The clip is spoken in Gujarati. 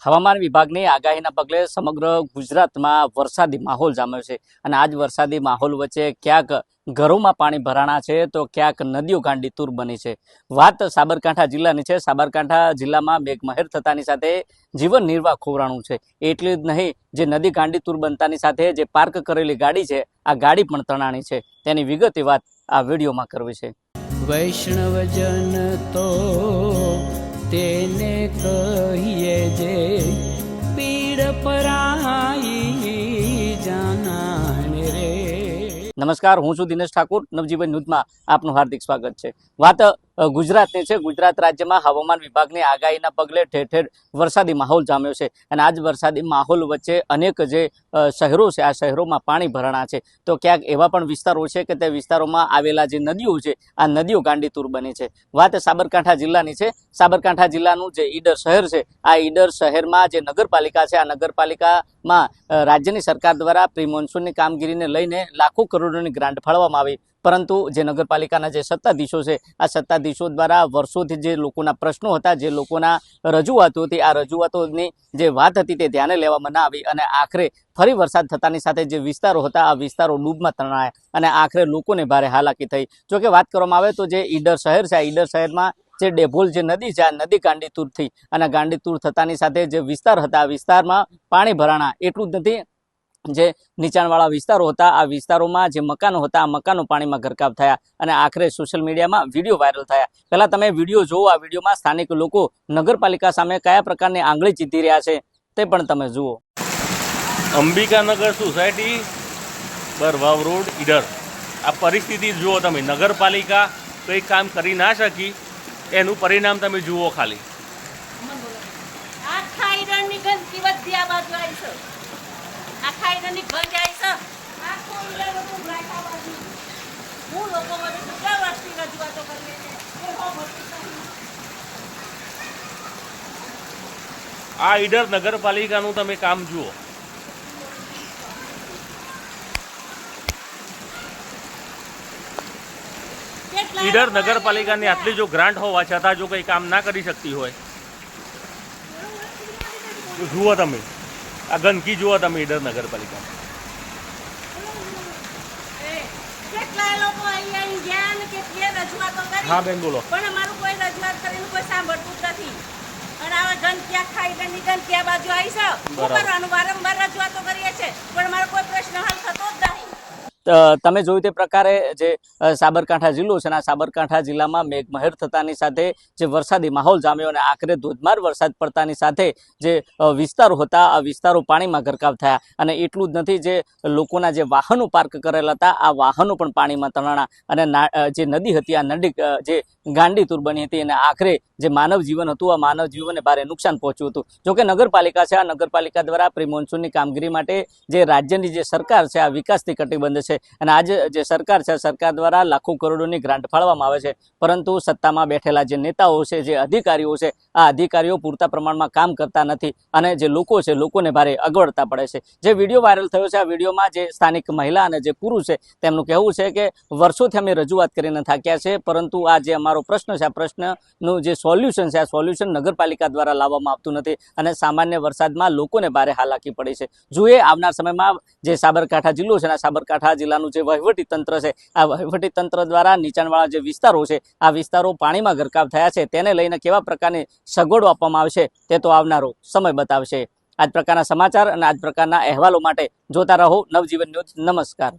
હવામાન વિભાગની આગાહીના પગલે સમગ્ર ગુજરાતમાં વરસાદી માહોલ જામ્યો છે અને આજ વરસાદી માહોલ વચ્ચે ક્યાંક ઘરોમાં પાણી ભરાણા છે તો ક્યાંક નદીઓ ગાંડીતુર બની છે। વાત સાબરકાંઠા જિલ્લાની છે। સાબરકાંઠા જિલ્લામાં મેઘમહેર થતાની સાથે જીવન નિર્વાહ ખોવરાણું છે। એટલું જ નહીં, જે નદી ગાંડીતુર બનતાની સાથે જે પાર્ક કરેલી ગાડી છે આ ગાડી પણ તણાણી છે। તેની વિગતે વાત આ વિડીયોમાં કરવી છે। વૈષ્ણવજન તો તેને કહીએ જે પીડ પરાઈ જાનાને રે। નમસ્કાર, હું છું દિનેશ ઠાકુર। નવજીવન ન્યૂઝમાં આપનું હાર્દિક સ્વાગત છે। વાત ગુજરાતની છે। ગુજરાત રાજ્યમાં હવામાન વિભાગની આગાહીના પગલે ઠેર ઠેર વરસાદી માહોલ જામ્યો છે અને આજ વરસાદી માહોલ વચ્ચે અનેક જે શહેરો છે આ શહેરોમાં પાણી ભરાણા છે તો ક્યાંક એવા પણ વિસ્તારો છે કે તે વિસ્તારોમાં આવેલા જે નદીઓ છે આ નદીઓ ગાંડીતુર બની છે। વાત સાબરકાંઠા જિલ્લાની છે। સાબરકાંઠા જિલ્લાનું જે ઈડર શહેર છે આ ઈડર શહેરમાં જે નગરપાલિકા છે આ નગરપાલિકામાં રાજ્યની સરકાર દ્વારા પ્રી મોન્સૂનની કામગીરીને લઈને લાખો કરોડોની ગ્રાન્ટ ફાળવવામાં આવી, પરંતુ જે નગરપાલિકાના જે સત્તાધીશો છે આ સત્તાધીશો દ્વારા વર્ષોથી જે લોકોના પ્રશ્નો હતા, જે લોકોના રજૂઆતો હતી, આ રજૂઆતોની જે વાત હતી તે ધ્યાને લેવામાં ના આવી અને આખરે ફરી વરસાદ થતાની સાથે જે વિસ્તારો હતા આ વિસ્તારો ડૂબમાં તણાયા અને આખરે લોકોને ભારે હાલાકી થઈ। જોકે વાત કરવામાં આવે તો જે ઈડર શહેર છે આ ઈડર શહેરમાં જે ડેભોલ જે નદી છે આ નદી ગાંડીતુર થઈ અને ગાંડીતુર થતાની સાથે જે વિસ્તાર હતા આ વિસ્તારમાં પાણી ભરાણા। એટલું જ નથી, જે નીચાણવાળા વિસ્તારો હતા આ વિસ્તારોમાં જે મકાનો હતા આ મકાનો પાણીમાં ગરકાવ થયા અને આખરે સોશિયલ મીડિયામાં વિડીયો વાયરલ થયા। પહેલા તમે વિડીયો જોવો। આ વિડીયોમાં સ્થાનિક લોકો નગરપાલિકા સામે કયા પ્રકારની આંગળી ચીંધી રહ્યા છે તે પણ તમે જુઓ। અંબિકાનગર સોસાયટી બરવાવ રોડ ઈડર, આ પરિસ્થિતિ જુઓ તમે। નગરપાલિકા કંઈ કામ કરી ના શકી એનું પરિણામ તમે જુઓ ખાલી। આખા ઈડરની ગંદકી બધી આ બાજુ આવી છે, આખા ઈડરની ગંજ આવી છે, આખો ઈડર બધું બ્રાટા બાજુ। હું લોકો મને કેટલા વર્ષથી રજૂઆતો કરીએ છે એ હો મોટી આ ઈડર નગરપાલિકાનું તમે કામ જુઓ। ઈડર નગરપાલિકાની આટલી જો ગ્રાન્ટ હોવા છતાં જો કંઈ કામ ના કરી શકતી હોય તો જુઓ તમે આ ગંદકી જુઓ તમે ઈડર નગરપાલિકા। કેટલા લોકો અહીંયા ગયા ને કેટલી રજૂઆતો કરી। હા બેન બોલો। પણ અમારું કોઈ રજૂઆત કરીને કોઈ સાંભળતું જ નથી અને આવા ગંદકી આખા ઈડરની ગંદકી આ બાજુ આવી છે। શું કરવાનું? વારંવાર રજૂઆતો કરીએ છીએ પણ અમારો કોઈ પ્રશ્ન હલ થતો જ નહીં। તમે જોયું તે પ્રકારે જે સાબરકાંઠા જિલ્લો છે આ સાબરકાંઠા જિલ્લામાં મેઘમહેર થતાની સાથે જે વરસાદી માહોલ જામ્યો અને આખરે ધોધમાર વરસાદ પડતાની સાથે જે વિસ્તારો હતા આ વિસ્તારો પાણીમાં ગરકાવ થયા અને એટલું જ નથી, જે લોકોના જે વાહનો પાર્ક કરેલા હતા આ વાહનો પણ પાણીમાં તણાણા અને જે નદી હતી આ નદી જે ગાંડીતુર બની હતી અને આખરે જે માનવ જીવન હતું આ માનવ જીવનને ભારે નુકસાન પહોંચ્યું હતું। જોકે નગરપાલિકા છે આ નગરપાલિકા દ્વારા પ્રી મોન્સૂનની કામગીરી માટે જે રાજ્યની જે સરકાર છે આ વિકાસથી કટિબદ્ધ છે અને આજે જે સરકાર છે સરકાર દ્વારા લાખો કરોડોની ગ્રાન્ટ ફાળવવામાં આવે છે, પરંતુ સત્તામાં બેઠેલા જે નેતાઓ છે, જે અધિકારીઓ છે આ અધિકારીઓ પૂરતા પ્રમાણમાં કામ કરતા નથી અને જે લોકો છે લોકોને ભારે અગવડતા પડે છે। જે વિડીયો વાયરલ થયો છે આ વિડીયોમાં જે સ્થાનિક મહિલા અને જે પુરુષ છે તેમનું કહેવું છે કે વર્ષોથી અમે રજૂઆત કરીને થાક્યા છે, પરંતુ આ જે અમારો પ્રશ્ન છે આ પ્રશ્નનું જે સોલ્યુશન છે આ સોલ્યુશન નગરપાલિકા દ્વારા લાવવામાં આવતું નથી અને સામાન્ય વરસાદમાં લોકોને ભારે હાલાકી પડી છે। જોઈએ આવનાર સમયમાં જે સાબરકાંઠા જિલ્લો છે આ સાબરકાંઠા જિલ્લાનું જે વહીવટી તંત્ર છે આ વહીવટી તંત્ર દ્વારા નીચાણવાળા જે વિસ્તારો છે આ વિસ્તારો પાણીમાં ગરકાવ થયા છે તેને લઈને કેવા પ્રકારની સગવડો આપવામાં આવશે તે તો આવનારો સમય બતાવશે। આ જ પ્રકારના સમાચાર અને આ જ પ્રકારના અહેવાલો માટે જોતા રહો નવજીવન ન્યૂઝ। નમસ્કાર।